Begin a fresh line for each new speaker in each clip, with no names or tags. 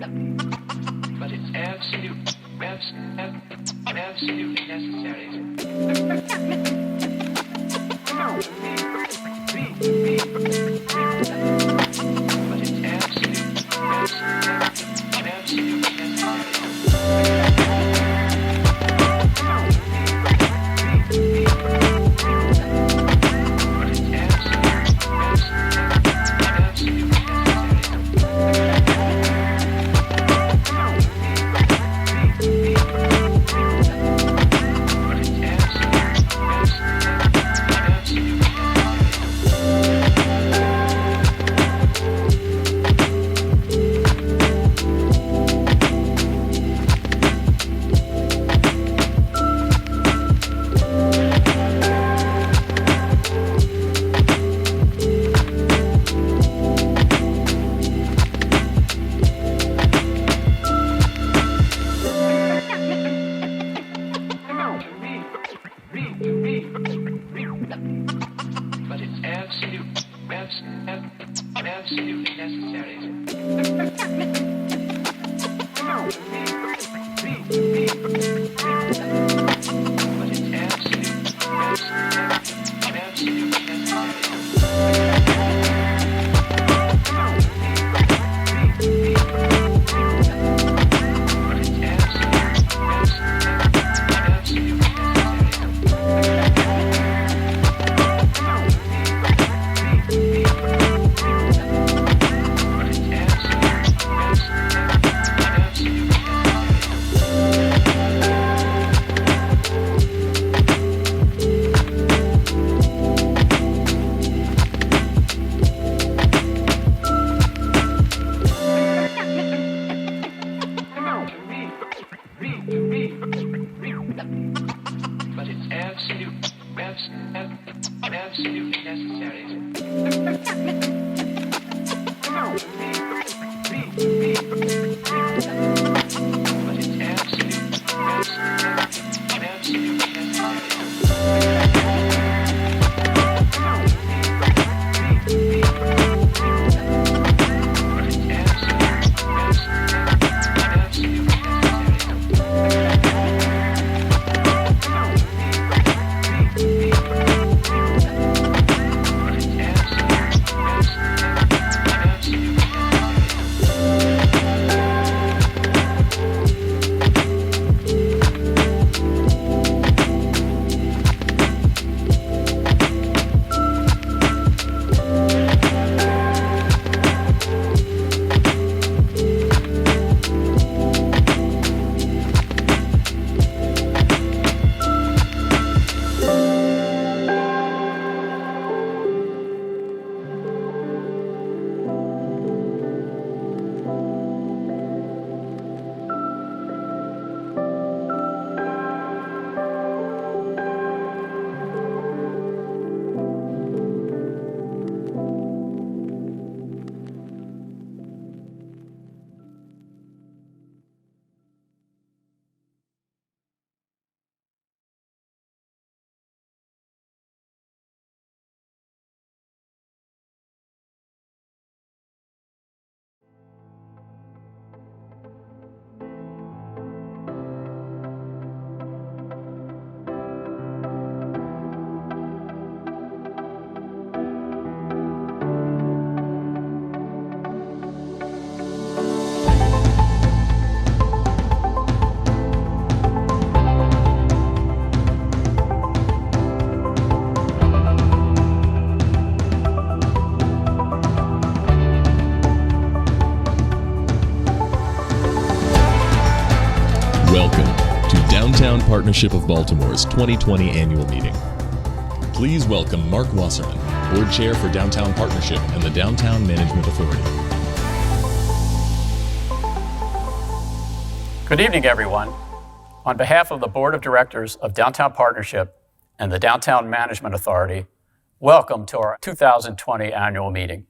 but it's absolutely necessary. But it's absolutely
Downtown Partnership of Baltimore's 2020 annual meeting. Please welcome Mark Wasserman, Board Chair for Downtown Partnership and the Downtown Management Authority.
Good evening, everyone. On behalf of the Board of Directors of Downtown Partnership and the Downtown Management Authority, welcome to our 2020 annual meeting.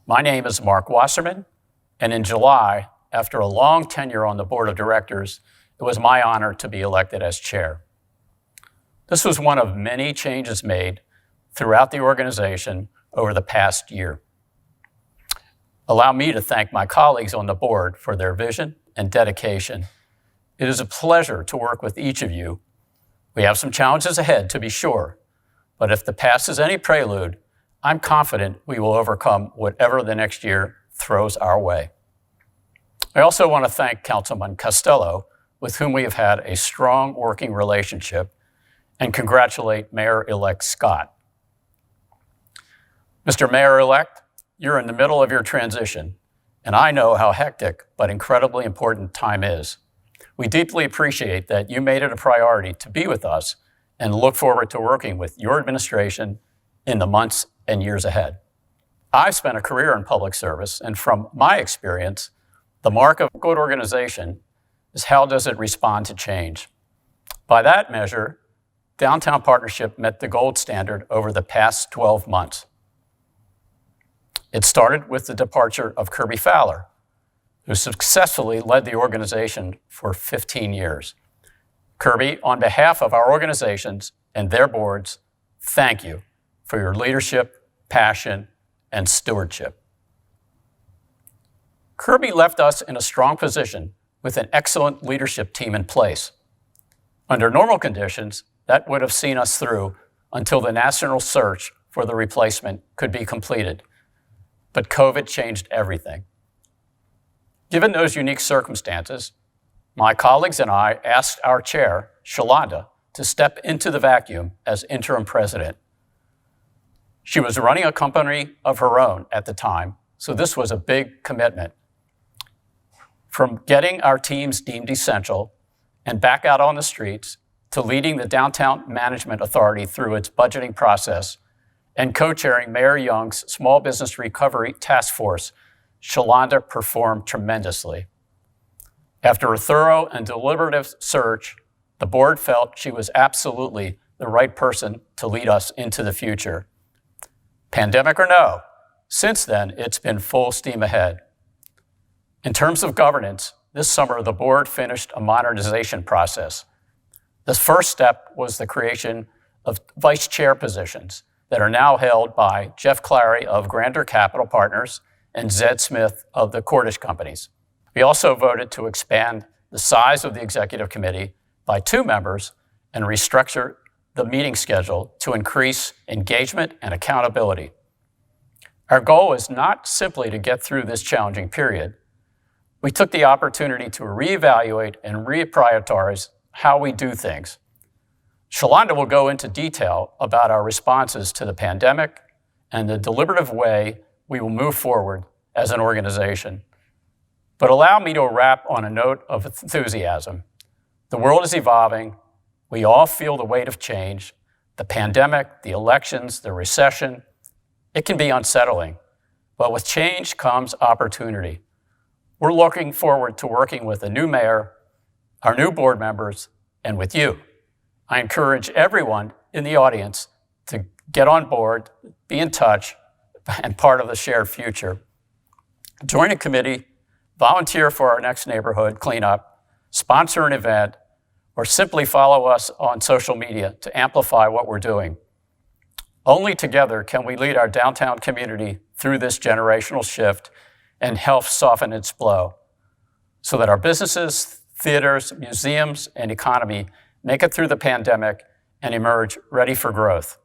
My name is Mark Wasserman, and in July, after a long tenure on the Board of Directors, it was my honor to be elected as chair. This was one of many changes made throughout the organization over the past year. Allow me to thank my colleagues on the board for their vision and dedication. It is a pleasure to work with each of you. We have some challenges ahead, to be sure, but if the past is any prelude, I'm confident we will overcome whatever the next year throws our way. I also want to thank Councilman Costello, with whom we have had a strong working relationship, and congratulate Mayor-elect Scott. Mr. Mayor-elect, you're in the middle of your transition, and I know how hectic but incredibly important time is. We deeply appreciate that you made it a priority to be with us and look forward to working with your administration in the months and years ahead. I've spent a career in public service, and from my experience, the mark of a good organization is how does it respond to change. By that measure, Downtown Partnership met the gold standard over the past 12 months. It started with the departure of Kirby Fowler, who successfully led the organization for 15 years. Kirby, on behalf of our organizations and their boards, thank you for your leadership, passion, and stewardship. Kirby left us in a strong position with an excellent leadership team in place. Under normal conditions, that would have seen us through until the national search for the replacement could be completed. But COVID changed everything. Given those unique circumstances, my colleagues and I asked our chair, Shelonda, to step into the vacuum as interim president. She was running a company of her own at the time, so this was a big commitment. From getting our teams deemed essential and back out on the streets to leading the Downtown Management Authority through its budgeting process and co-chairing Mayor Young's Small Business Recovery Task Force, Shelonda performed tremendously. After a thorough and deliberative search, the board felt she was absolutely the right person to lead us into the future. Pandemic or no, since then, it's been full steam ahead. In terms of governance, this summer, the board finished a modernization process. The first step was the creation of vice chair positions that are now held by Jeff Clary of Grander Capital Partners and Zed Smith of the Cordish Companies. We also voted to expand the size of the executive committee by 2 members and restructure the meeting schedule to increase engagement and accountability. Our goal is not simply to get through this challenging period. We took the opportunity to reevaluate and reprioritize how we do things. Shelonda will go into detail about our responses to the pandemic and the deliberative way we will move forward as an organization. But allow me to wrap on a note of enthusiasm. The world is evolving. We all feel the weight of change. The pandemic, the elections, the recession. It can be unsettling, but with change comes opportunity. We're looking forward to working with a new mayor, our new board members, and with you. I encourage everyone in the audience to get on board, be in touch, and part of the shared future. Join a committee, volunteer for our next neighborhood cleanup, sponsor an event, or simply follow us on social media to amplify what we're doing. Only together can we lead our downtown community through this generational shift and help soften its blow so that our businesses, theaters, museums, and economy make it through the pandemic and emerge ready for growth.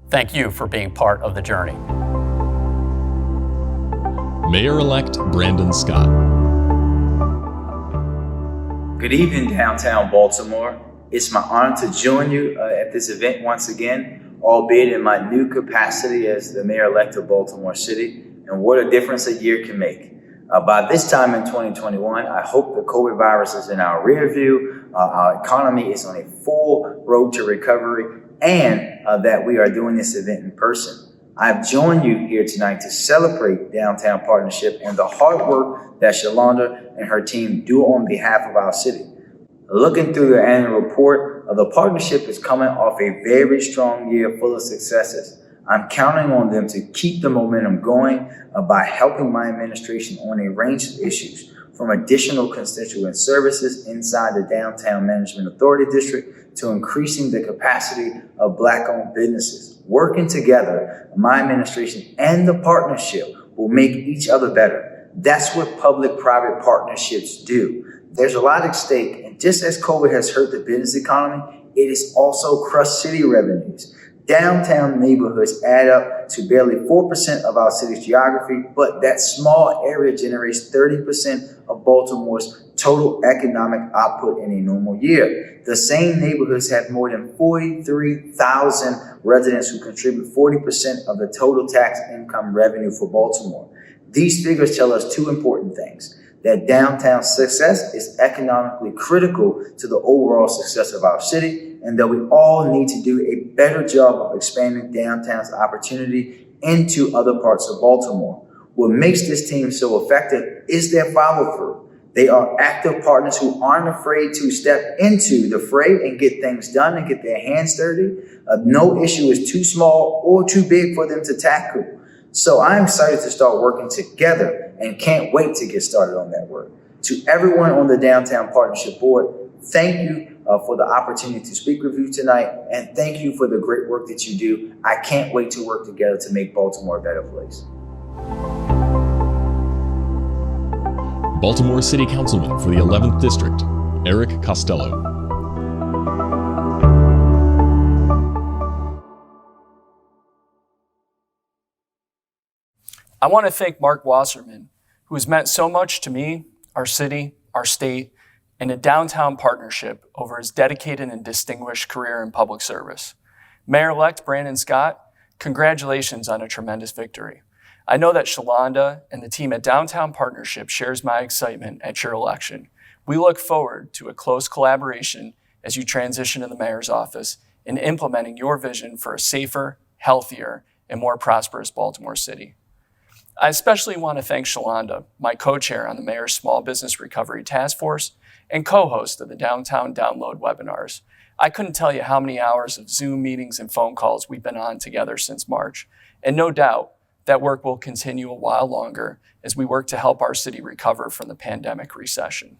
Thank you for being part of the journey.
Mayor-elect Brandon Scott.
Good evening, Downtown Baltimore. It's my honor to join you at this event once again, albeit in my new capacity as the Mayor-elect of Baltimore City, and what a difference a year can make. By this time in 2021, I hope the COVID virus is in our rear view, our economy is on a full road to recovery, and that we are doing this event in person. I've joined you here tonight to celebrate Downtown Partnership and the hard work that Shelonda and her team do on behalf of our city. Looking through the annual report, the partnership is coming off a very strong year full of successes. I'm counting on them to keep the momentum going by helping my administration on a range of issues, from additional constituent services inside the Downtown Management Authority District to increasing the capacity of Black-owned businesses. Working together, my administration and the partnership will make each other better. That's what public-private partnerships do. There's a lot at stake, and just as COVID has hurt the business economy, it has also crushed city revenues. Downtown neighborhoods add up to barely 4% of our city's geography, but that small area generates 30% of Baltimore's total economic output in a normal year. The same neighborhoods have more than 43,000 residents who contribute 40% of the total tax income revenue for Baltimore. These figures tell us two important things: that downtown success is economically critical to the overall success of our city, and that we all need to do a better job of expanding downtown's opportunity into other parts of Baltimore. What makes this team so effective is their follow-through. They are active partners who aren't afraid to step into the fray and get things done and get their hands dirty. No issue is too small or too big for them to tackle. So I'm excited to start working together and can't wait to get started on that work. To everyone on the Downtown Partnership Board, thank you for the opportunity to speak with you tonight, and thank you for the great work that you do. I can't wait to work together to make Baltimore a better place.
Baltimore City Councilman for the 11th District, Eric Costello.
I want to thank Mark Wasserman, who has meant so much to me, our city, our state, and a downtown partnership over his dedicated and distinguished career in public service. Mayor-elect Brandon Scott, congratulations on a tremendous victory. I know that Shelonda and the team at Downtown Partnership shares my excitement at your election. We look forward to a close collaboration as you transition in the mayor's office in implementing your vision for a safer, healthier, and more prosperous Baltimore City. I especially want to thank Shelonda, my co-chair on the Mayor's Small Business Recovery Task Force and co-host of the Downtown Download webinars. I couldn't tell you how many hours of Zoom meetings and phone calls we've been on together since March, and no doubt that work will continue a while longer as we work to help our city recover from the pandemic recession.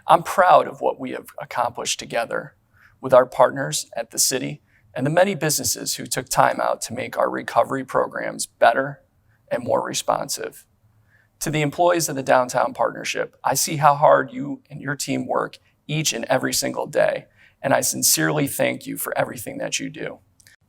I'm proud of what we have accomplished together with our partners at the city and the many businesses who took time out to make our recovery programs better and more responsive. To the employees of the Downtown Partnership, I see how hard you and your team work each and every single day, and I sincerely thank you for everything that you do.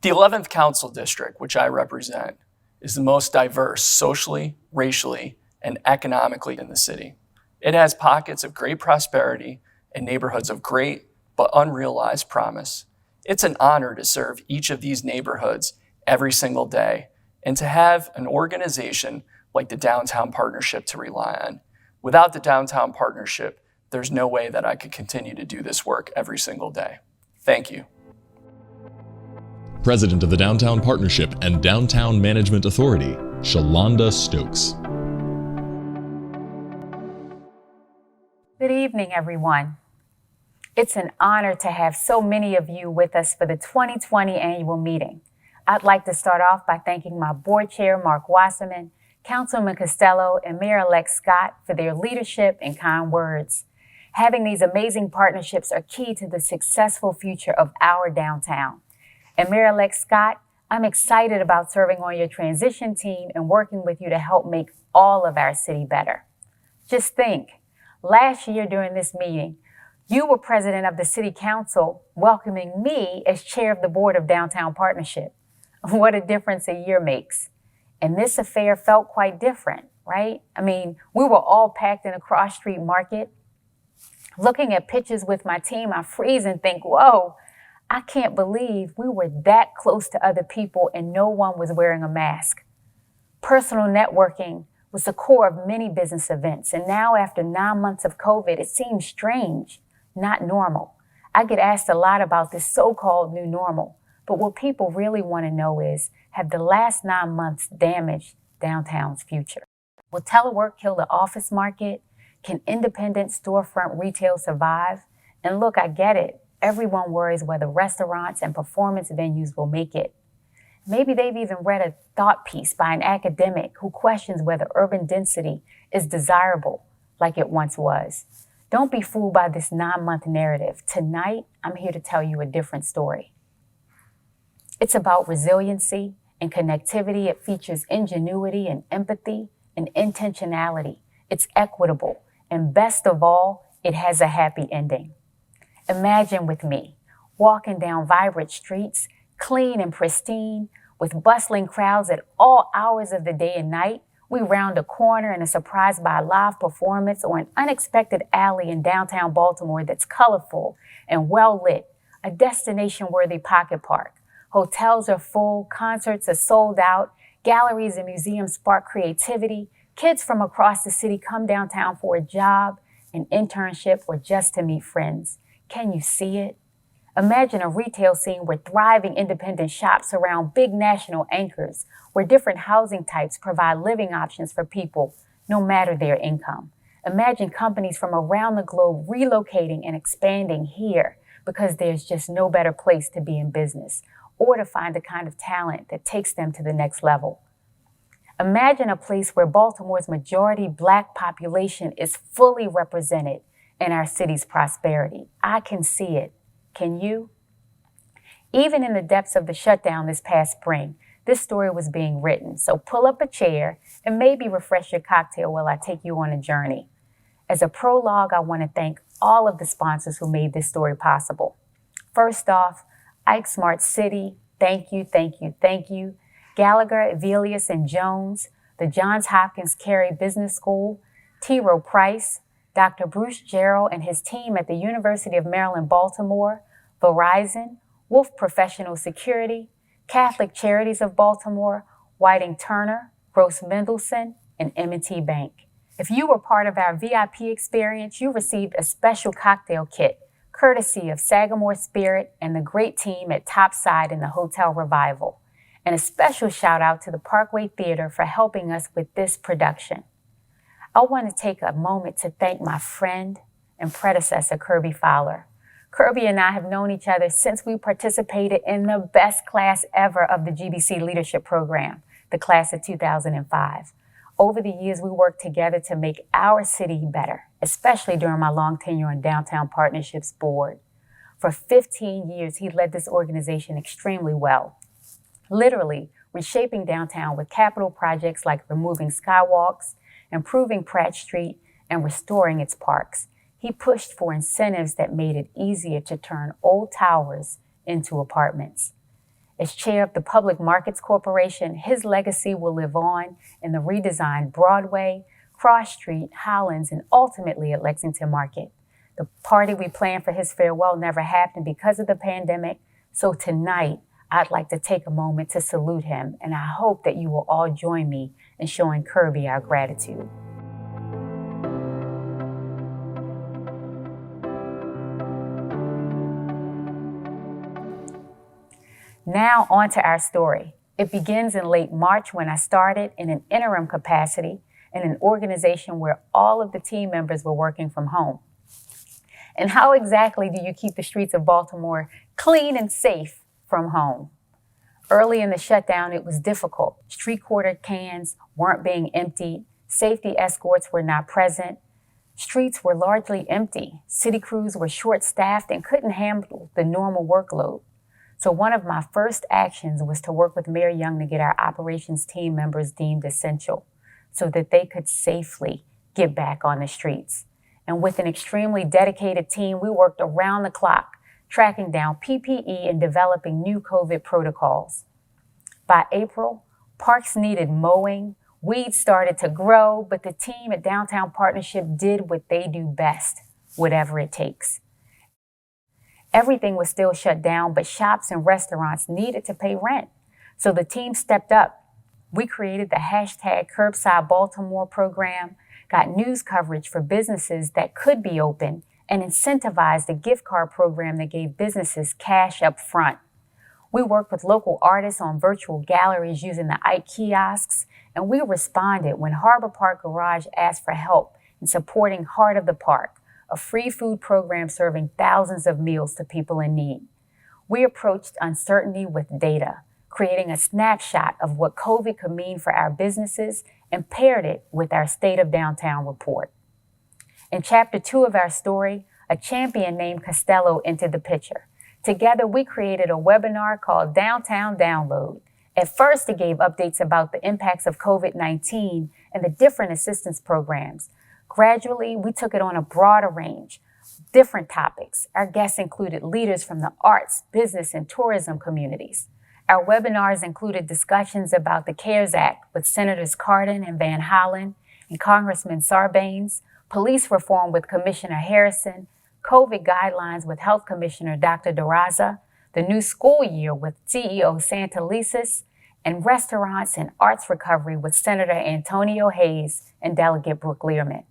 The 11th Council District, which I represent, is the most diverse socially, racially, and economically in the city. It has pockets of great prosperity and neighborhoods of great but unrealized promise. It's an honor to serve each of these neighborhoods every single day and to have an organization like the Downtown Partnership to rely on. Without the Downtown Partnership, there's no way that I could continue to do this work every single day. Thank you.
President of the Downtown Partnership and Downtown Management Authority, Shelonda Stokes.
Good evening, everyone. It's an honor to have so many of you with us for the 2020 annual meeting. I'd like to start off by thanking my board chair, Mark Wasserman, Councilman Costello, and Mayor-elect Scott for their leadership and kind words. Having these amazing partnerships are key to the successful future of our downtown. And Mayor-elect Scott, I'm excited about serving on your transition team and working with you to help make all of our city better. Just think, last year during this meeting, you were president of the city council, welcoming me as chair of the board of Downtown Partnership. What a difference a year makes. And this affair felt quite different, right? I mean, we were all packed in a cross-street market. Looking at pictures with my team, I freeze and think, whoa, I can't believe we were that close to other people and no one was wearing a mask. Personal networking was the core of many business events. And now after 9 months of COVID, it seems strange, not normal. I get asked a lot about this so-called new normal. But what people really want to know is, have the last 9 months damaged downtown's future? Will telework kill the office market? Can independent storefront retail survive? And look, I get it. Everyone worries whether restaurants and performance venues will make it. Maybe they've even read a thought piece by an academic who questions whether urban density is desirable like it once was. Don't be fooled by this 9-month narrative. Tonight, I'm here to tell you a different story. It's about resiliency and connectivity. It features ingenuity and empathy and intentionality. It's equitable. And best of all, it has a happy ending. Imagine with me, walking down vibrant streets, clean and pristine, with bustling crowds at all hours of the day and night. We round a corner and are surprised by a live performance or an unexpected alley in downtown Baltimore that's colorful and well lit, a destination-worthy pocket park. Hotels are full, concerts are sold out, galleries and museums spark creativity. Kids from across the city come downtown for a job, an internship, or just to meet friends. Can you see it? Imagine a retail scene where thriving independent shops surround big national anchors, where different housing types provide living options for people, no matter their income. Imagine companies from around the globe relocating and expanding here because there's just no better place to be in business or to find the kind of talent that takes them to the next level. Imagine a place where Baltimore's majority Black population is fully represented in our city's prosperity. I can see it. Can you? Even in the depths of the shutdown this past spring, this story was being written. So pull up a chair and maybe refresh your cocktail while I take you on a journey. As a prologue, I want to thank all of the sponsors who made this story possible. First off, Ike Smart City, thank you, thank you, thank you. Gallagher, Velius, and Jones, the Johns Hopkins Carey Business School, T. Rowe Price, Dr. Bruce Gerald and his team at the University of Maryland, Baltimore, Verizon, Wolf Professional Security, Catholic Charities of Baltimore, Whiting Turner, Gross Mendelsohn, and M&T Bank. If you were part of our VIP experience, you received a special cocktail kit, courtesy of Sagamore Spirit and the great team at Topside in the Hotel Revival. And a special shout out to the Parkway Theater for helping us with this production. I want to take a moment to thank my friend and predecessor, Kirby Fowler. Kirby and I have known each other since we participated in the best class ever of the GBC Leadership Program, the class of 2005. Over the years, we worked together to make our city better, especially during my long tenure on Downtown Partnership's board. For 15 years, he led this organization extremely well, literally reshaping downtown with capital projects like removing skywalks, improving Pratt Street, and restoring its parks. He pushed for incentives that made it easier to turn old towers into apartments. As chair of the Public Markets Corporation, his legacy will live on in the redesigned Broadway, Cross Street, Hollins, and ultimately at Lexington Market. The party we planned for his farewell never happened because of the pandemic, so tonight I'd like to take a moment to salute him, and I hope that you will all join me in showing Kirby our gratitude. Now on to our story. It begins in late March when I started in an interim capacity in an organization where all of the team members were working from home. And how exactly do you keep the streets of Baltimore clean and safe from home? Early in the shutdown, it was difficult. Street corner cans weren't being emptied. Safety escorts were not present. Streets were largely empty. City crews were short-staffed and couldn't handle the normal workload. So one of my first actions was to work with Mayor Young to get our operations team members deemed essential so that they could safely get back on the streets. And with an extremely dedicated team, we worked around the clock, tracking down PPE and developing new COVID protocols. By April, parks needed mowing, weeds started to grow, but the team at Downtown Partnership did what they do best, whatever it takes. Everything was still shut down, but shops and restaurants needed to pay rent. So the team stepped up. We created the hashtag Curbside Baltimore program, got news coverage for businesses that could be open, and incentivized a gift card program that gave businesses cash up front. We worked with local artists on virtual galleries using the Ike kiosks, and we responded when Harbor Park Garage asked for help in supporting Heart of the Park, a free food program serving thousands of meals to people in need. We approached uncertainty with data, creating a snapshot of what COVID could mean for our businesses and paired it with our State of Downtown report. In Chapter 2 of our story, a champion named Costello entered the picture. Together, we created a webinar called Downtown Download, At first, it gave updates about the impacts of COVID-19 and the different assistance programs. Gradually, we took it on a broader range, different topics. Our guests included leaders from the arts, business, and tourism communities. Our webinars included discussions about the CARES Act with Senators Cardin and Van Hollen and Congressman Sarbanes, police reform with Commissioner Harrison, COVID guidelines with Health Commissioner Dr. DeRaza, the new school year with CEO Santelises, and restaurants and arts recovery with Senator Antonio Hayes and Delegate Brooke Learman.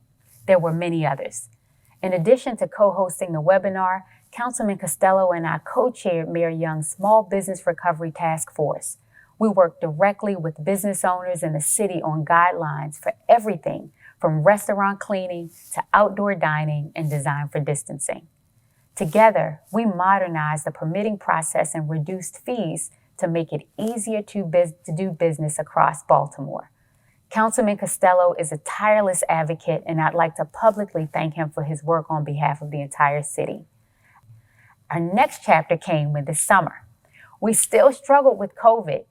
There were many others. In addition to co-hosting the webinar, Councilman Costello and I co-chaired Mayor Young's Small Business Recovery Task Force. We worked directly with business owners in the city on guidelines for everything from restaurant cleaning to outdoor dining and design for distancing. Together, we modernized the permitting process and reduced fees to make it easier to do business across Baltimore. Councilman Costello is a tireless advocate, and I'd like to publicly thank him for his work on behalf of the entire city. Our next chapter came in this summer. We still struggled with COVID,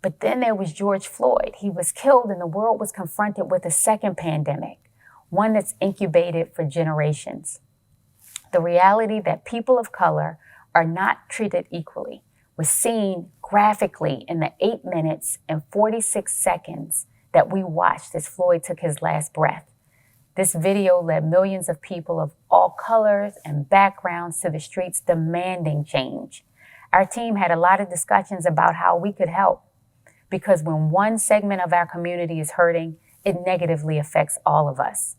but then there was George Floyd. He was killed and the world was confronted with a second pandemic, one that's incubated for generations. The reality that people of color are not treated equally was seen graphically in the 8 minutes and 46 seconds that we watched as Floyd took his last breath. This video led millions of people of all colors and backgrounds to the streets demanding change. Our team had a lot of discussions about how we could help, because when one segment of our community is hurting, it negatively affects all of us.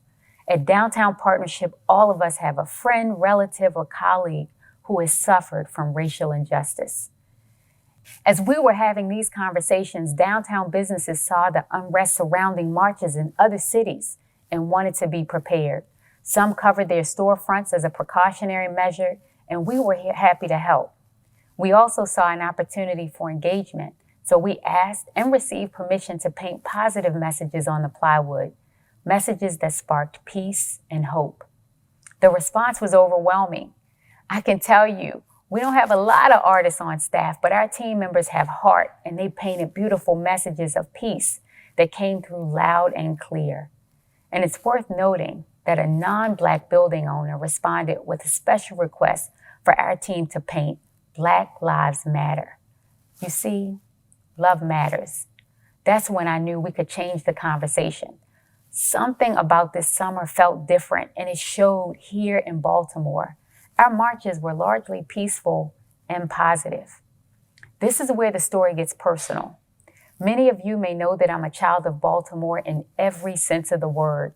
At Downtown Partnership, all of us have a friend, relative, or colleague who has suffered from racial injustice. As we were having these conversations, downtown businesses saw the unrest surrounding marches in other cities and wanted to be prepared. Some covered their storefronts as a precautionary measure, and we were happy to help. We also saw an opportunity for engagement, so we asked and received permission to paint positive messages on the plywood, messages that sparked peace and hope. The response was overwhelming. I can tell you, we don't have a lot of artists on staff, but our team members have heart, and they painted beautiful messages of peace that came through loud and clear. And it's worth noting that a non-Black building owner responded with a special request for our team to paint Black Lives Matter. You see, love matters. That's when I knew we could change the conversation. Something about this summer felt different, and it showed here in Baltimore. Our marches were largely peaceful and positive. This is where the story gets personal. Many of you may know that I'm a child of Baltimore in every sense of the word.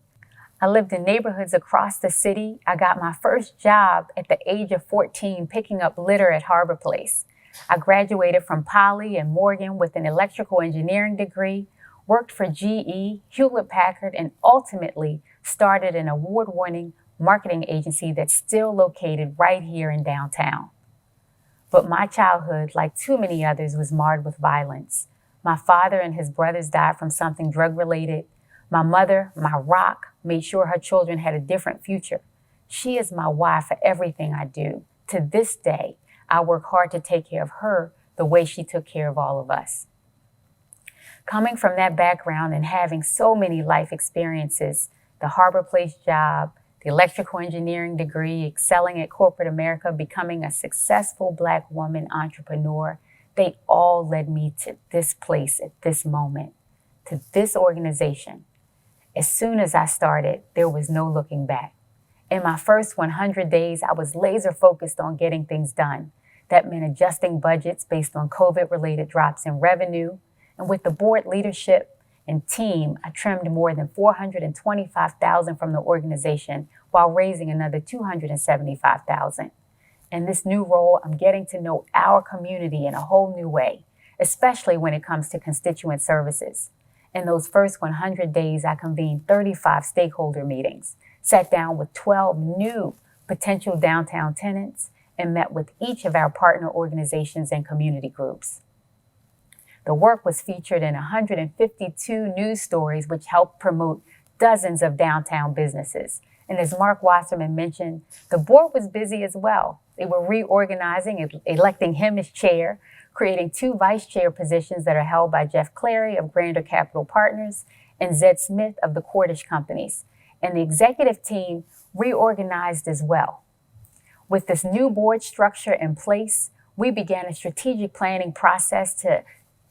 I lived in neighborhoods across the city. I got my first job at the age of 14 picking up litter at Harbor Place. I graduated from Poly and Morgan with an electrical engineering degree, worked for GE, Hewlett-Packard, and ultimately started an award-winning marketing agency that's still located right here in downtown. But my childhood, like too many others, was marred with violence. My father and his brothers died from something drug-related. My mother, my rock, made sure her children had a different future. She is my why for everything I do. To this day, I work hard to take care of her the way she took care of all of us. Coming from that background and having so many life experiences, the Harbor Place job, the electrical engineering degree, excelling at corporate America, becoming a successful Black woman entrepreneur, they all led me to this place at this moment, to this organization. As soon as I started, there was no looking back. In my first 100 days, I was laser focused on getting things done. That meant adjusting budgets based on COVID-related drops in revenue. And with the board leadership and team, I trimmed more than $425,000 from the organization while raising another $275,000. In this new role, I'm getting to know our community in a whole new way, especially when it comes to constituent services. In those first 100 days, I convened 35 stakeholder meetings, sat down with 12 new potential downtown tenants, and met with each of our partner organizations and community groups. The work was featured in 152 news stories, which helped promote dozens of downtown businesses. And as Mark Wasserman mentioned, the board was busy as well. They were reorganizing, electing him as chair, creating 2 vice chair positions that are held by Jeff Clary of Grander Capital Partners and Zed Smith of the Cordish Companies. And the executive team reorganized as well. With this new board structure in place, we began a strategic planning process to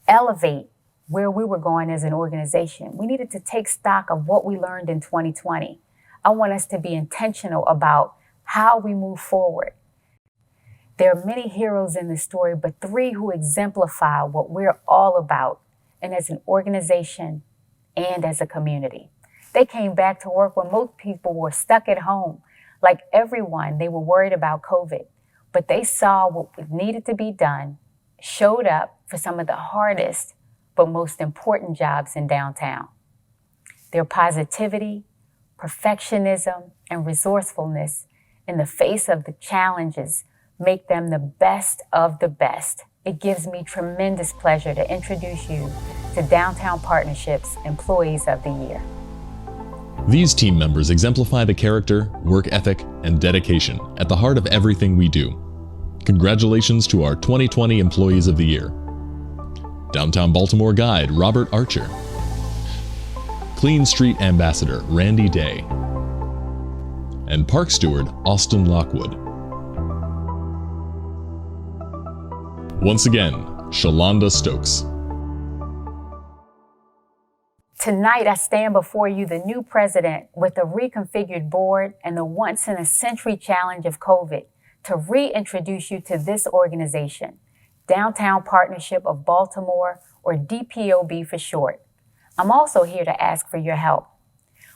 elevate where we were going as an organization. We needed to take stock of what we learned in 2020. I want us to be intentional about how we move forward. There are many heroes in this story, but 3 who exemplify what we're all about, and as an organization and as a community. They came back to work when most people were stuck at home. Like everyone, they were worried about COVID, but they saw what needed to be done, showed up for some of the hardest but most important jobs in downtown. Their positivity, perfectionism, and resourcefulness in the face of the challenges make them the best of the best. It gives me tremendous pleasure to introduce you to Downtown Partnership's Employees of the Year.
These team members exemplify the character, work ethic, and dedication at the heart of everything we do. Congratulations to our 2020 Employees of the Year. Downtown Baltimore Guide Robert Archer. Clean Street Ambassador Randy Day. And Park Steward Austin Lockwood. Once again, Shelonda Stokes.
Tonight, I stand before you, the new president, with a reconfigured board and the once-in-a-century challenge of COVID, to reintroduce you to this organization, Downtown Partnership of Baltimore, or DPOB for short. I'm also here to ask for your help.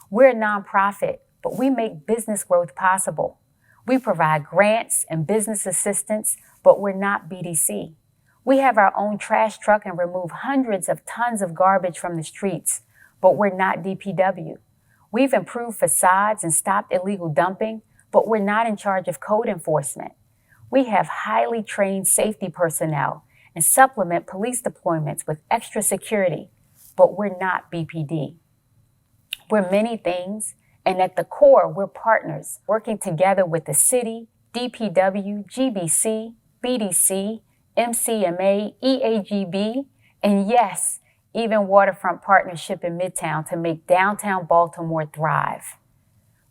We're a nonprofit, but we make business growth possible. We provide grants and business assistance, but we're not BDC. We have our own trash truck and remove hundreds of tons of garbage from the streets, but we're not DPW. We've improved facades and stopped illegal dumping, but we're not in charge of code enforcement. We have highly trained safety personnel and supplement police deployments with extra security, but we're not BPD. We're many things, and at the core, we're partners working together with the city, DPW, GBC, BDC, MCMA, EAGB, and yes, even Waterfront Partnership in Midtown to make downtown Baltimore thrive.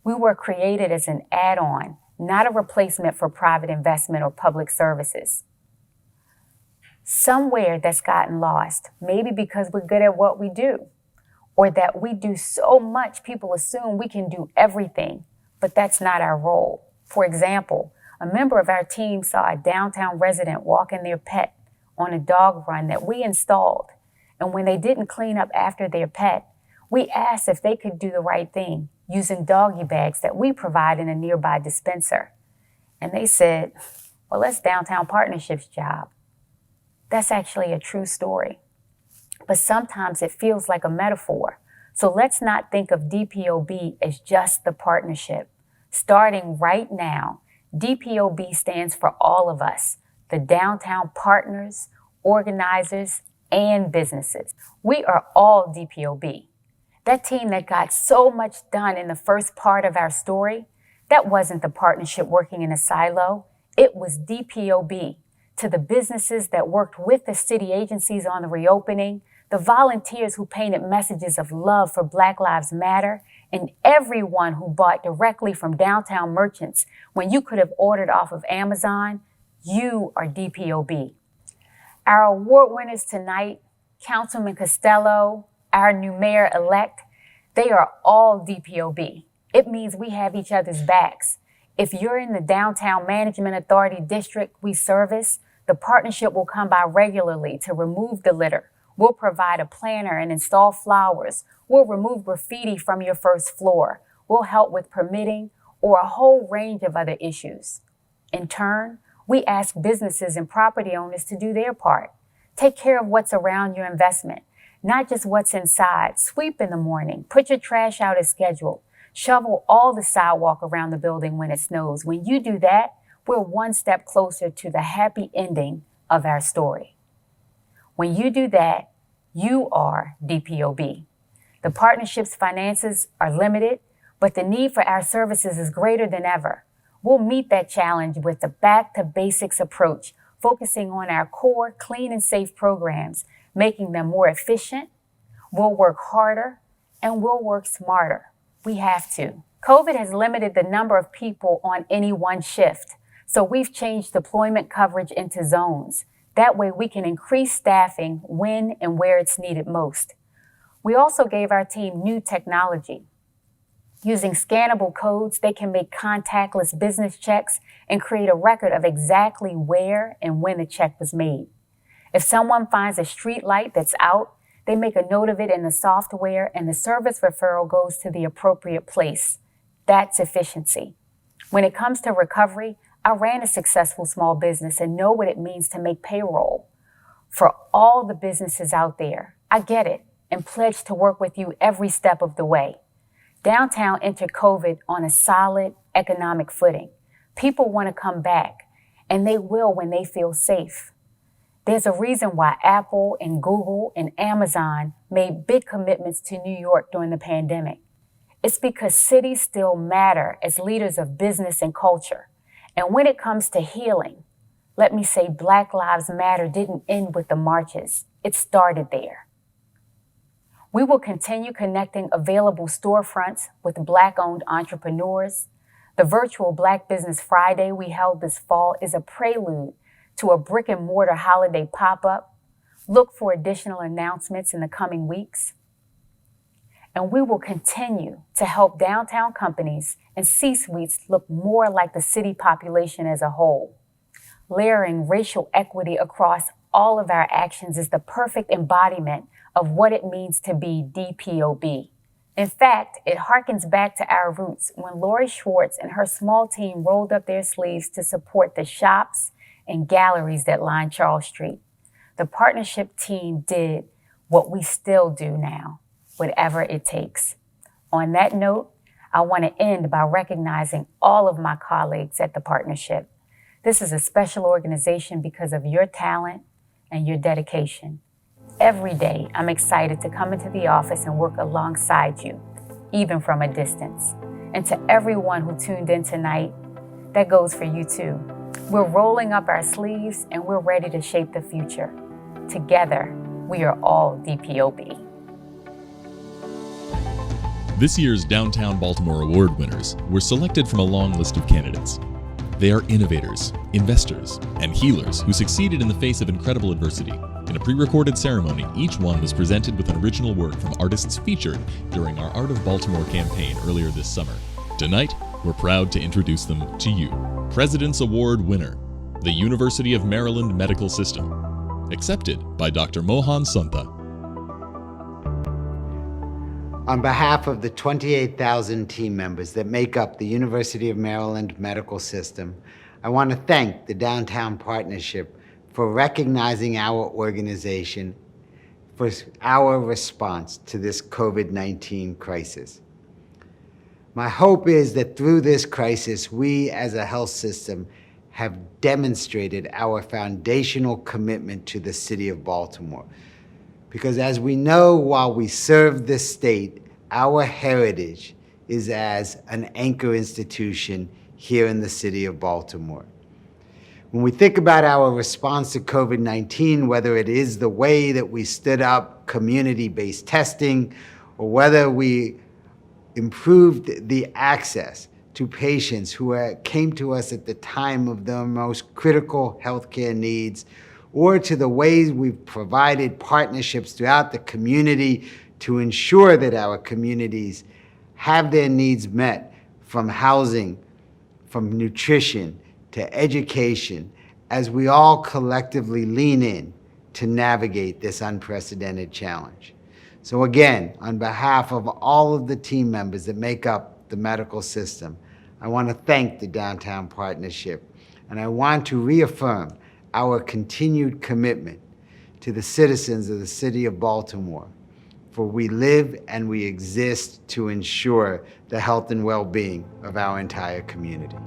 We were created as an add-on, not a replacement for private investment or public services. Somewhere that's gotten lost, maybe because we're good at what we do, or that we do so much people assume we can do everything, but that's not our role. For example, a member of our team saw a downtown resident walking their pet on a dog run that we installed, and when they didn't clean up after their pet, we asked if they could do the right thing using doggy bags that we provide in a nearby dispenser. And they said, well, that's Downtown Partnership's job. That's actually a true story. But sometimes it feels like a metaphor. So let's not think of DPOB as just the partnership. Starting right now, DPOB stands for all of us, the downtown partners, organizers, and businesses. We are all DPOB. That team that got so much done in the first part of our story, that wasn't the partnership working in a silo. It was DPOB. To the businesses that worked with the city agencies on the reopening, the volunteers who painted messages of love for Black Lives Matter, and everyone who bought directly from downtown merchants when you could have ordered off of Amazon, you are DPOB. Our award winners tonight, Councilman Costello, our new mayor-elect, they are all DPOB. It means we have each other's backs. If you're in the Downtown Management Authority district we service, the partnership will come by regularly to remove the litter. We'll provide a planter and install flowers. We'll remove graffiti from your first floor. We'll help with permitting or a whole range of other issues. In turn, we ask businesses and property owners to do their part. Take care of what's around your investment, not just what's inside. Sweep in the morning, put your trash out as scheduled. Shovel all the sidewalk around the building when it snows. When you do that, we're one step closer to the happy ending of our story. When you do that, you are DPOB. The partnership's finances are limited, but the need for our services is greater than ever. We'll meet that challenge with the back to basics approach, focusing on our core clean and safe programs, making them more efficient. We'll work harder and we'll work smarter. We have to. COVID has limited the number of people on any one shift, so we've changed deployment coverage into zones. That way we can increase staffing when and where it's needed most. We also gave our team new technology. Using scannable codes, they can make contactless business checks and create a record of exactly where and when the check was made. If someone finds a street light that's out, they make a note of it in the software and the service referral goes to the appropriate place. That's efficiency. When it comes to recovery, I ran a successful small business and know what it means to make payroll. For all the businesses out there, I get it and pledge to work with you every step of the way. Downtown entered COVID on a solid economic footing. People want to come back, and they will when they feel safe. There's a reason why Apple and Google and Amazon made big commitments to New York during the pandemic. It's because cities still matter as leaders of business and culture. And when it comes to healing, let me say Black Lives Matter didn't end with the marches. It started there. We will continue connecting available storefronts with Black-owned entrepreneurs. The virtual Black Business Friday we held this fall is a prelude to a brick-and-mortar holiday pop-up. Look for additional announcements in the coming weeks. And we will continue to help downtown companies and C-suites look more like the city population as a whole. Layering racial equity across all of our actions is the perfect embodiment of what it means to be DPOB. In fact, it harkens back to our roots when Lori Schwartz and her small team rolled up their sleeves to support the shops and galleries that line Charles Street. The partnership team did what we still do now, whatever it takes. On that note, I want to end by recognizing all of my colleagues at the partnership. This is a special organization because of your talent and your dedication. Every day, I'm excited to come into the office and work alongside you, even from a distance. And to everyone who tuned in tonight, that goes for you too. We're rolling up our sleeves and we're ready to shape the future. Together, we are all DPOB.
This year's Downtown Baltimore Award winners were selected from a long list of candidates. They are innovators, investors, and healers who succeeded in the face of incredible adversity. In a pre-recorded ceremony, each one was presented with an original work from artists featured during our Art of Baltimore campaign earlier this summer. Tonight, we're proud to introduce them to you. President's Award winner, the University of Maryland Medical System, accepted by Dr. Mohan Santha.
On behalf of the 28,000 team members that make up the University of Maryland Medical System, I want to thank the Downtown Partnership for recognizing our organization for our response to this COVID-19 crisis. My hope is that through this crisis, we as a health system have demonstrated our foundational commitment to the city of Baltimore. Because as we know, while we serve this state, our heritage is as an anchor institution here in the city of Baltimore. When we think about our response to COVID-19, whether it is the way that we stood up community-based testing, or whether we improved the access to patients who came to us at the time of their most critical healthcare needs, or to the ways we've provided partnerships throughout the community to ensure that our communities have their needs met, from housing, from nutrition, to education, as we all collectively lean in to navigate this unprecedented challenge. So again, on behalf of all of the team members that make up the medical system, I want to thank the Downtown Partnership, and I want to reaffirm our continued commitment to the citizens of the city of Baltimore, for we live and we exist to ensure the health and well-being of our entire community.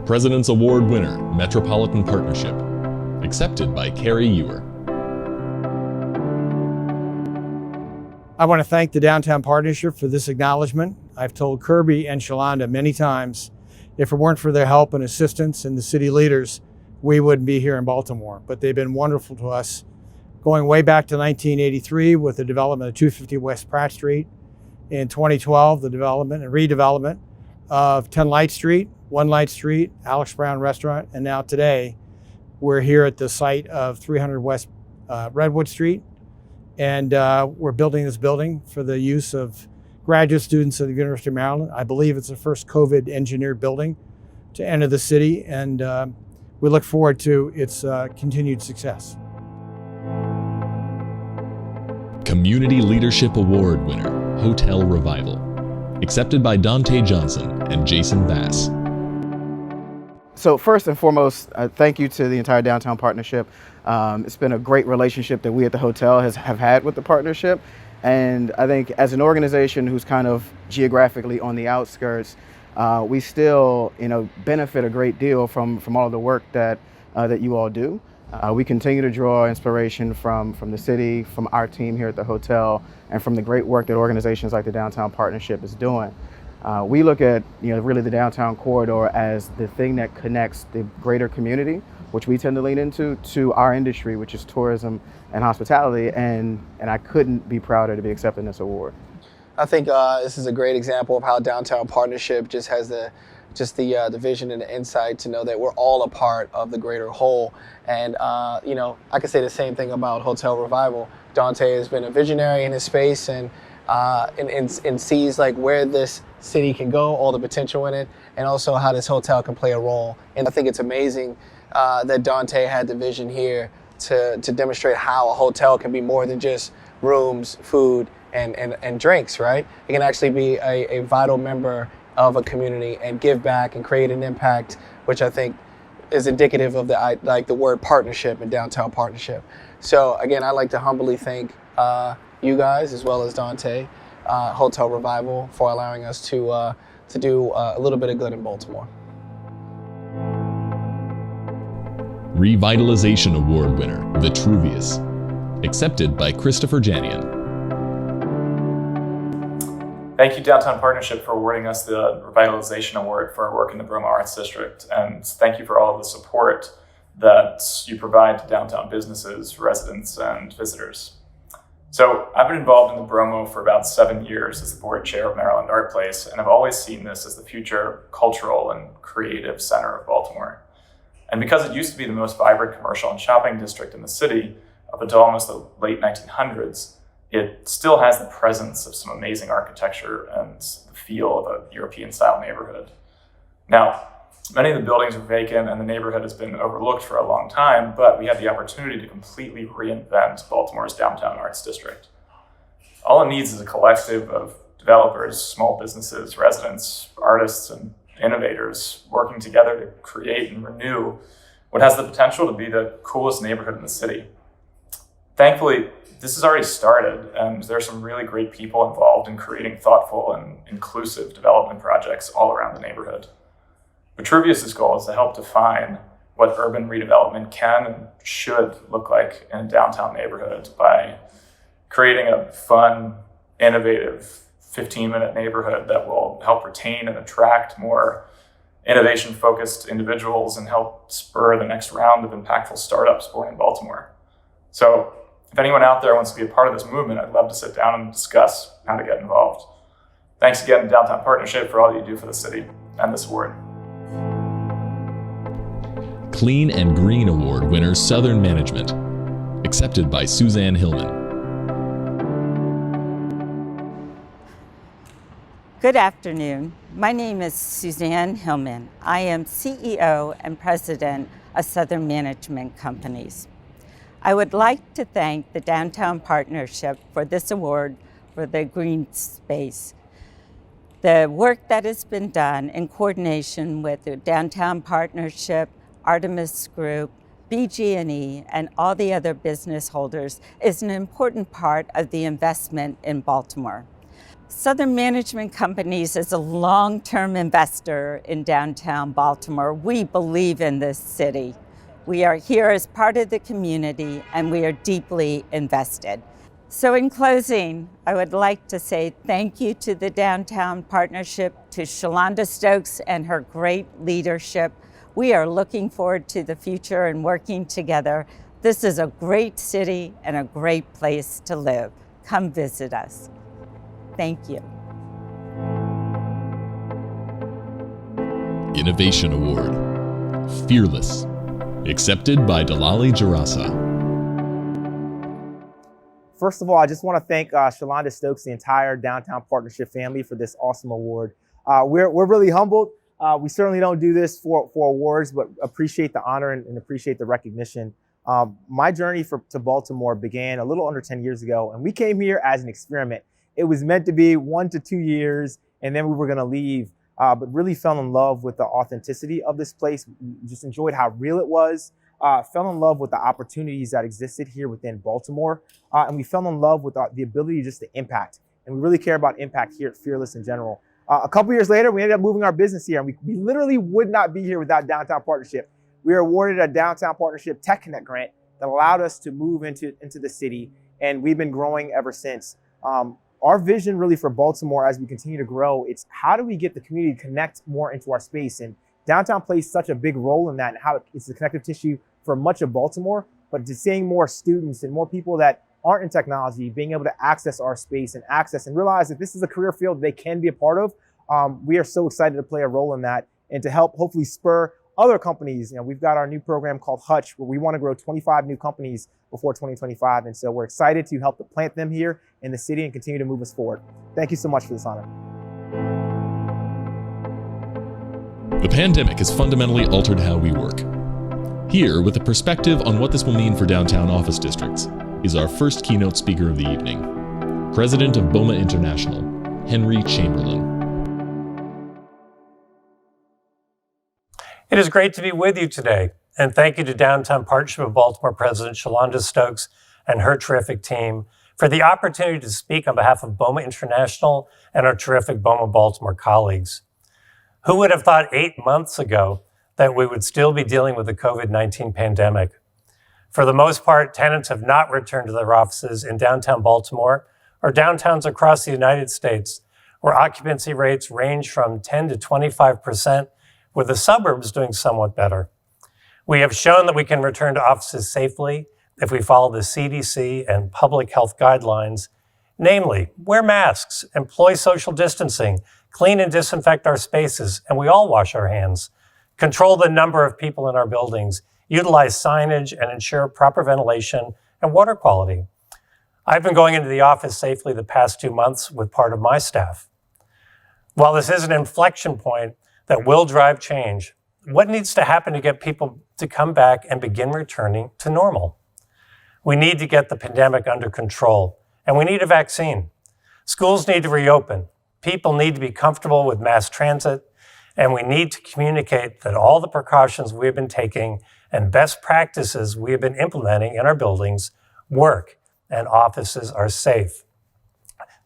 President's Award winner, Metropolitan Partnership, accepted by Carrie Ewer.
I want to thank the Downtown Partnership for this acknowledgement. I've told Kirby and Shelonda many times If it weren't for their help and assistance and the city leaders, we wouldn't be here in Baltimore. But they've been wonderful to us, going way back to 1983 with the development of 250 West Pratt Street. In 2012, the development and redevelopment of 10 Light Street, 1 Light Street, Alex Brown Restaurant, and now today, we're here at the site of 300 West Redwood Street. And we're building this building for the use of graduate students at the University of Maryland. I believe it's the first COVID engineered building to enter the city, and we look forward to its continued success.
Community Leadership Award winner, Hotel Revival. Accepted by Dante Johnson and Jason Bass.
So first and foremost, thank you to the entire Downtown Partnership. It's been a great relationship that we at the hotel have had with the partnership. And I think as an organization who's kind of geographically on the outskirts, we still benefit a great deal from all of the work that you all do. We continue to draw inspiration from the city, from our team here at the hotel, and from the great work that organizations like the Downtown Partnership is doing. We look at really the downtown corridor as the thing that connects the greater community, which we tend to lean into, to our industry, which is tourism and hospitality, and I couldn't be prouder to be accepting this award.
I think this is a great example of how Downtown Partnership just has the vision and the insight to know that we're all a part of the greater whole. And I could say the same thing about Hotel Revival. Dante has been a visionary in his space and sees like where this city can go, all the potential in it, and also how this hotel can play a role. And I think it's amazing that Dante had the vision here to demonstrate how a hotel can be more than just rooms, food, and drinks, right? It can actually be a vital member of a community and give back and create an impact, which I think is indicative of the word partnership and Downtown Partnership. So again, I'd like to humbly thank you guys as well as Dante, Hotel Revival, for allowing us to do a little bit of good in Baltimore.
Revitalization Award winner, Vitruvius. Accepted by Christopher Janian.
Thank you, Downtown Partnership, for awarding us the Revitalization Award for our work in the Bromo Arts District. And thank you for all of the support that you provide to downtown businesses, residents, and visitors. So I've been involved in the Bromo for about 7 years as the board chair of Maryland Art Place, and I've always seen this as the future cultural and creative center of Baltimore. And because it used to be the most vibrant commercial and shopping district in the city up until almost the late 1900s, it still has the presence of some amazing architecture and the feel of a European-style neighborhood. Now, many of the buildings are vacant and the neighborhood has been overlooked for a long time, but we have the opportunity to completely reinvent Baltimore's downtown arts district. All it needs is a collective of developers, small businesses, residents, artists, and innovators working together to create and renew what has the potential to be the coolest neighborhood in the city. Thankfully, this has already started, and there are some really great people involved in creating thoughtful and inclusive development projects all around the neighborhood. Vitruvius' goal is to help define what urban redevelopment can and should look like in a downtown neighborhood by creating a fun, innovative, 15-minute neighborhood that will help retain and attract more innovation-focused individuals and help spur the next round of impactful startups born in Baltimore. So if anyone out there wants to be a part of this movement, I'd love to sit down and discuss how to get involved. Thanks again to Downtown Partnership for all you do for the city and this award.
Clean and Green Award winner, Southern Management. Accepted by Suzanne Hillman.
Good afternoon. My name is Suzanne Hillman. I am CEO and President of Southern Management Companies. I would like to thank the Downtown Partnership for this award for the green space. The work that has been done in coordination with the Downtown Partnership, Artemis Group, BG&E, and all the other business holders is an important part of the investment in Baltimore. Southern Management Companies is a long-term investor in downtown Baltimore. We believe in this city. We are here as part of the community and we are deeply invested. So in closing, I would like to say thank you to the Downtown Partnership, to Shelonda Stokes and her great leadership. We are looking forward to the future and working together. This is a great city and a great place to live. Come visit us. Thank you.
Innovation Award. Fearless. Accepted by Dalali Jarasa.
First of all, I just want to thank Shelonda Stokes, the entire Downtown Partnership family for this awesome award. We're really humbled. We certainly don't do this for awards, but appreciate the honor and appreciate the recognition. My journey to Baltimore began a little under 10 years ago, and we came here as an experiment. It was meant to be 1 to 2 years, and then we were going to leave, but really fell in love with the authenticity of this place. Just enjoyed how real it was. Fell in love with the opportunities that existed here within Baltimore, and we fell in love with the ability just to impact. And we really care about impact here at Fearless in general. A couple years later, we ended up moving our business here, and we literally would not be here without Downtown Partnership. We were awarded a Downtown Partnership Tech Connect grant that allowed us to move into the city, and we've been growing ever since. Our vision really for Baltimore as we continue to grow, it's how do we get the community to connect more into our space? And downtown plays such a big role in that, and how it's the connective tissue for much of Baltimore, but just seeing more students and more people that aren't in technology being able to access our space and realize that this is a career field they can be a part of. We are so excited to play a role in that and to help hopefully spur other companies. You know, we've got our new program called Hutch, where we want to grow 25 new companies before 2025. And so we're excited to help to plant them here in the city and continue to move us forward. Thank you so much for this honor.
The pandemic has fundamentally altered how we work. Here, with a perspective on what this will mean for downtown office districts, is our first keynote speaker of the evening, President of BOMA International, Henry Chamberlain.
It is great to be with you today, and thank you to Downtown Partnership of Baltimore President Shelonda Stokes and her terrific team for the opportunity to speak on behalf of BOMA International and our terrific BOMA Baltimore colleagues. Who would have thought 8 months ago that we would still be dealing with the COVID-19 pandemic? For the most part, tenants have not returned to their offices in downtown Baltimore or downtowns across the United States, where occupancy rates range from 10 to 25%, with the suburbs doing somewhat better. We have shown that we can return to offices safely if we follow the CDC and public health guidelines, namely, wear masks, employ social distancing, clean and disinfect our spaces, and we all wash our hands, control the number of people in our buildings, utilize signage, and ensure proper ventilation and water quality. I've been going into the office safely the past 2 months with part of my staff. While this is an inflection point that will drive change, what needs to happen to get people to come back and begin returning to normal? We need to get the pandemic under control, and we need a vaccine. Schools need to reopen. People need to be comfortable with mass transit, and we need to communicate that all the precautions we have been taking and best practices we have been implementing in our buildings work and offices are safe.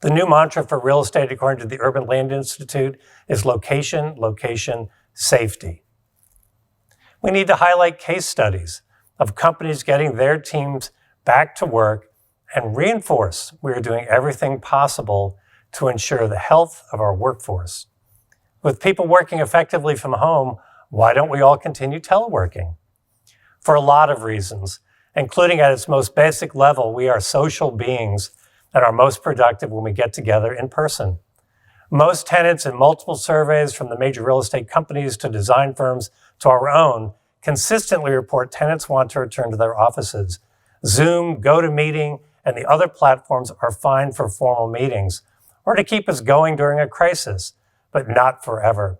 The new mantra for real estate, according to the Urban Land Institute, is location, location, safety. We need to highlight case studies of companies getting their teams back to work and reinforce we are doing everything possible to ensure the health of our workforce. With people working effectively from home, why don't we all continue teleworking? For a lot of reasons, including at its most basic level, we are social beings and are most productive when we get together in person. Most tenants in multiple surveys, from the major real estate companies to design firms to our own, consistently report tenants want to return to their offices. Zoom, GoToMeeting, and the other platforms are fine for formal meetings or to keep us going during a crisis, but not forever.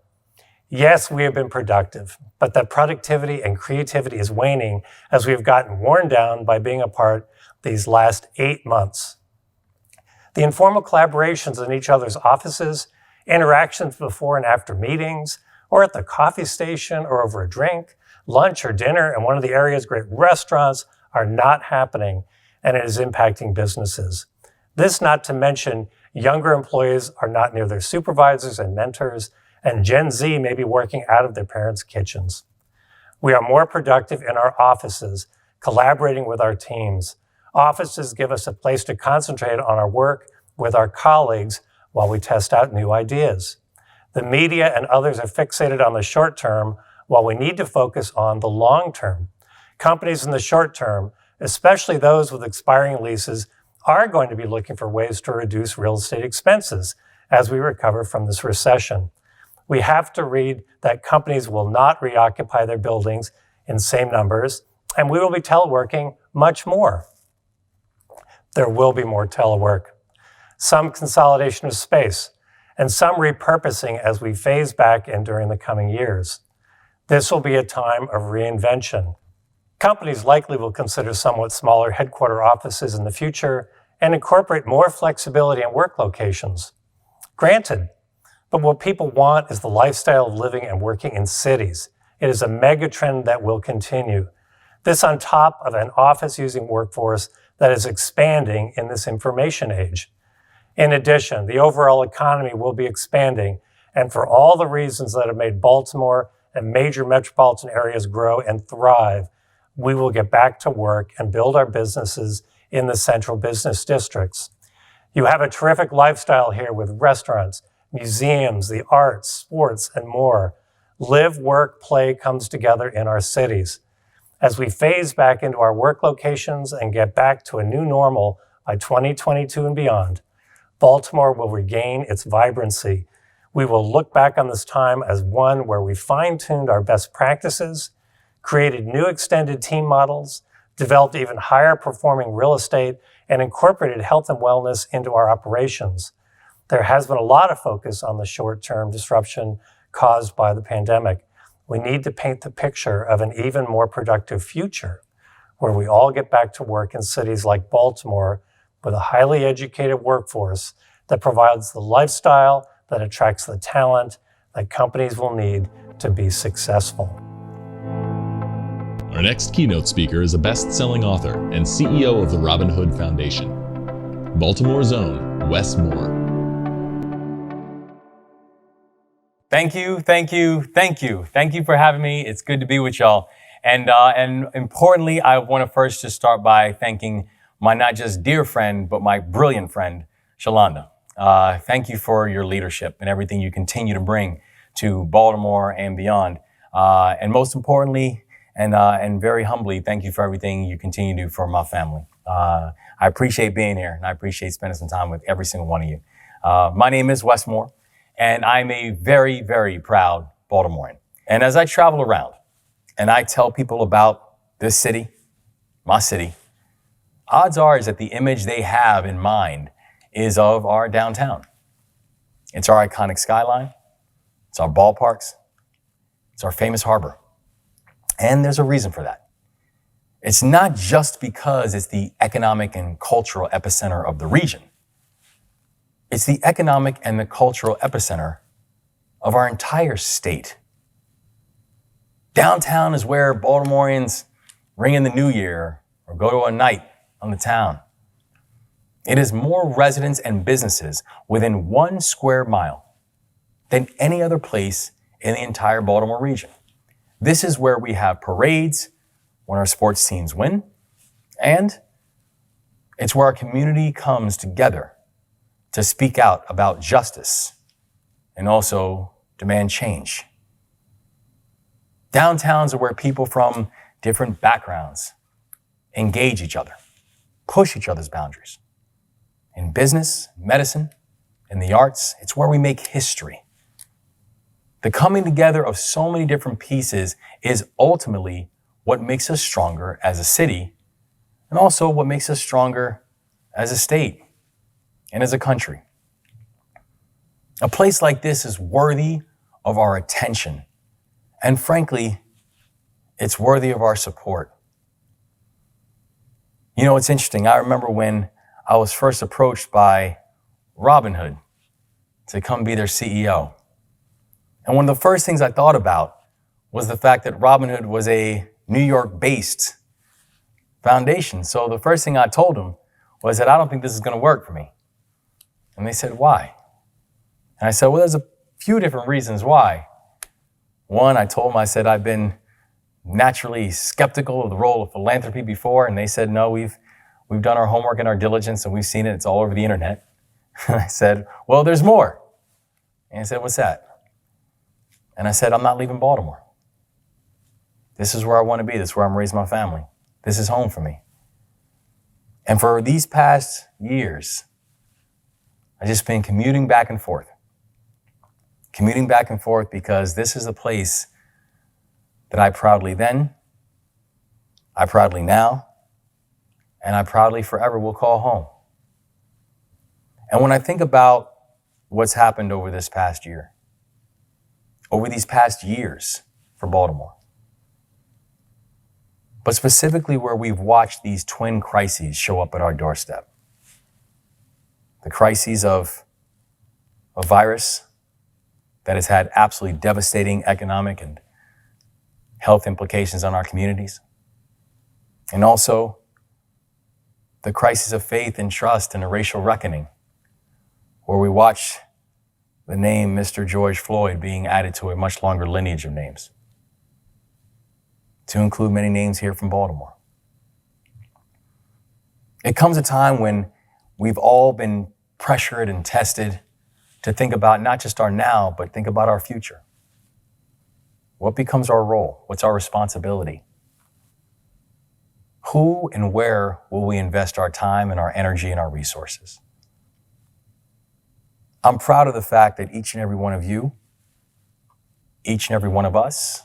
Yes, we have been productive, but that productivity and creativity is waning as we have gotten worn down by being apart these last 8 months. The informal collaborations in each other's offices, interactions before and after meetings, or at the coffee station or over a drink, lunch or dinner in one of the area's great restaurants are not happening, and it is impacting businesses. This not to mention younger employees are not near their supervisors and mentors, and Gen Z may be working out of their parents' kitchens. We are more productive in our offices, collaborating with our teams. Offices give us a place to concentrate on our work with our colleagues while we test out new ideas. The media and others are fixated on the short term while we need to focus on the long term. Companies in the short term, especially those with expiring leases, are going to be looking for ways to reduce real estate expenses as we recover from this recession. We have to read that companies will not reoccupy their buildings in same numbers, and we will be teleworking much more. There will be more telework, some consolidation of space, and some repurposing as we phase back in during the coming years. This will be a time of reinvention. Companies likely will consider somewhat smaller headquarter offices in the future and incorporate more flexibility in work locations. Granted, but what people want is the lifestyle of living and working in cities. It is a mega trend that will continue. This on top of an office-using workforce that is expanding in this information age. In addition, the overall economy will be expanding, and for all the reasons that have made Baltimore and major metropolitan areas grow and thrive, we will get back to work and build our businesses in the central business districts. You have a terrific lifestyle here with restaurants, museums, the arts, sports, and more. Live, work, play comes together in our cities. As we phase back into our work locations and get back to a new normal by 2022 and beyond, Baltimore will regain its vibrancy. We will look back on this time as one where we fine-tuned our best practices, created new extended team models, developed even higher performing real estate, and incorporated health and wellness into our operations. There has been a lot of focus on the short-term disruption caused by the pandemic. We need to paint the picture of an even more productive future where we all get back to work in cities like Baltimore with a highly educated workforce that provides the lifestyle that attracts the talent that companies will need to be successful.
Our next keynote speaker is a best-selling author and CEO of the Robin Hood Foundation, Baltimore's own Wes Moore.
Thank you for having me. It's good to be with y'all. And importantly, I want to first just start by thanking my not just dear friend, but my brilliant friend, Shelonda. Thank you for your leadership and everything you continue to bring to Baltimore and beyond. And most importantly, and very humbly, thank you for everything you continue to do for my family. I appreciate being here, and I appreciate spending some time with every single one of you. My name is Wes Moore, and I'm a very, very proud Baltimorean. And as I travel around and I tell people about this city, my city, odds are is that the image they have in mind is of our downtown. It's our iconic skyline. It's our ballparks. It's our famous harbor. And there's a reason for that. It's not just because it's the economic and cultural epicenter of the region. It's the economic and the cultural epicenter of our entire state. Downtown is where Baltimoreans ring in the new year or go to a night on the town. It has more residents and businesses within 1 square mile than any other place in the entire Baltimore region. This is where we have parades when our sports teams win, and it's where our community comes together to speak out about justice and also demand change. Downtowns are where people from different backgrounds engage each other, push each other's boundaries. In business, medicine, in the arts, it's where we make history. The coming together of so many different pieces is ultimately what makes us stronger as a city, and also what makes us stronger as a state and as a country. A place like this is worthy of our attention, and frankly, it's worthy of our support. You know, it's interesting. I remember when I was first approached by Robin Hood to come be their CEO. And one of the first things I thought about was the fact that Robin Hood was a New York-based foundation. So the first thing I told them was that I don't think this is going to work for me. And they said, why? And I said, well, there's a few different reasons why. One, I told them, I said, I've been naturally skeptical of the role of philanthropy before. And they said, no, we've We've done our homework and our diligence and we've seen it. It's all over the internet. I said, well, there's more. And he said, what's that? And I said, I'm not leaving Baltimore. This is where I want to be. This is where I'm raising my family. This is home for me. And for these past years, I've just been commuting back and forth. Commuting back and forth because this is a place that I proudly then, I proudly now, and I proudly forever will call home. And when I think about what's happened over this past year, over these past years for Baltimore, but specifically where we've watched these twin crises show up at our doorstep. The crises of a virus that has had absolutely devastating economic and health implications on our communities. And also the crisis of faith and trust and a racial reckoning, where we watch the name Mr. George Floyd being added to a much longer lineage of names, to include many names here from Baltimore. It comes a time when we've all been pressured and tested to think about not just our now, but think about our future. What becomes our role? What's our responsibility? Who and where will we invest our time and our energy and our resources? I'm proud of the fact that each and every one of you, each and every one of us,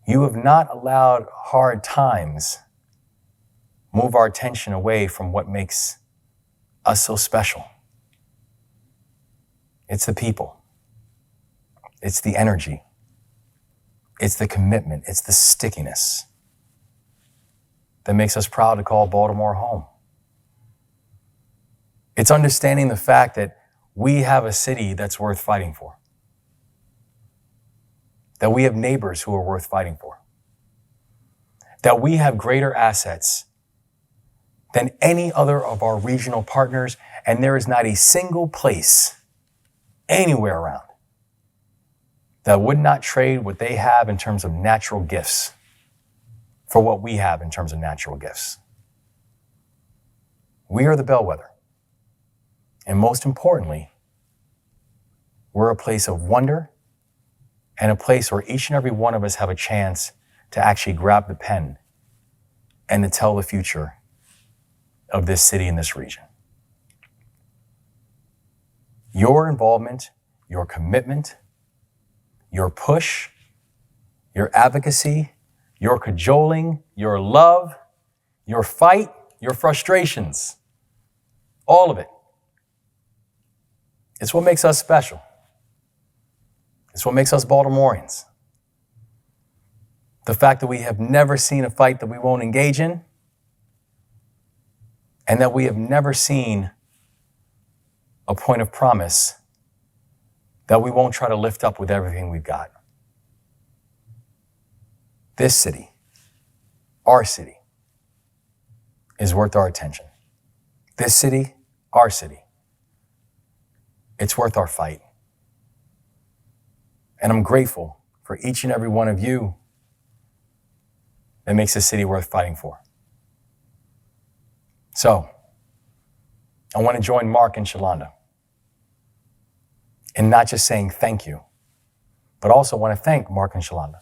you have not allowed hard times move our attention away from what makes us so special. It's the people. It's the energy. It's the commitment. It's the stickiness that makes us proud to call Baltimore home. It's understanding the fact that we have a city that's worth fighting for, that we have neighbors who are worth fighting for, that we have greater assets than any other of our regional partners, and there is not a single place anywhere around that would not trade what they have in terms of natural gifts for what we have in terms of natural gifts. We are the bellwether. And most importantly, we're a place of wonder and a place where each and every one of us have a chance to actually grab the pen and to tell the future of this city and this region. Your involvement, your commitment, your push, your advocacy, your cajoling, your love, your fight, your frustrations, all of it. It's what makes us special. It's what makes us Baltimoreans. The fact that we have never seen a fight that we won't engage in, and that we have never seen a point of promise that we won't try to lift up with everything we've got. This city, our city, is worth our attention. This city, our city, it's worth our fight. And I'm grateful for each and every one of you that makes this city worth fighting for. So, I want to join Mark and Shelonda in not just saying thank you, but also want to thank Mark and Shelonda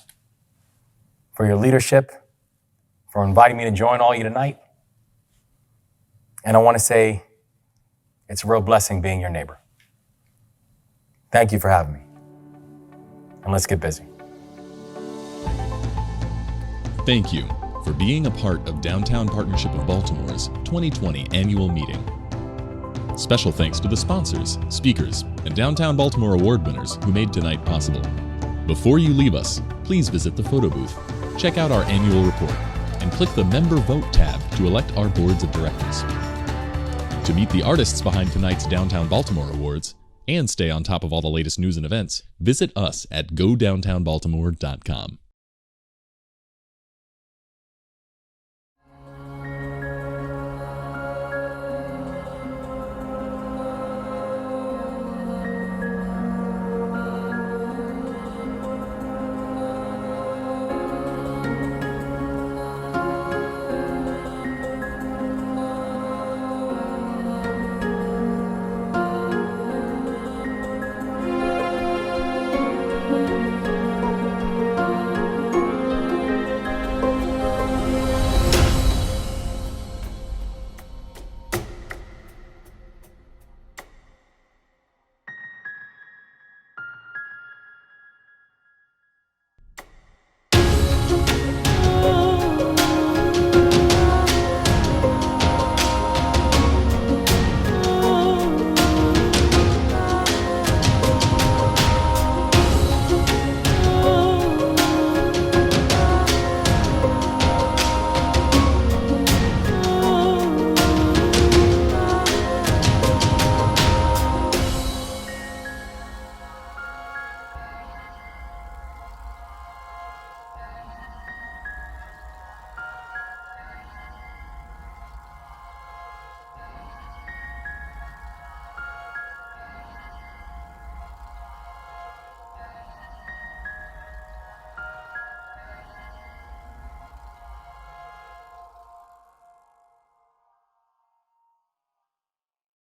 for your leadership, for inviting me to join all you tonight. And I want to say it's a real blessing being your neighbor. Thank you for having me. And let's get busy.
Thank you for being a part of Downtown Partnership of Baltimore's 2020 annual meeting. Special thanks to the sponsors, speakers, and Downtown Baltimore Award winners who made tonight possible. Before you leave us, please visit the photo booth, check out our annual report, and click the Member Vote tab to elect our boards of directors. To meet the artists behind tonight's Downtown Baltimore Awards and stay on top of all the latest news and events, visit us at godowntownbaltimore.com.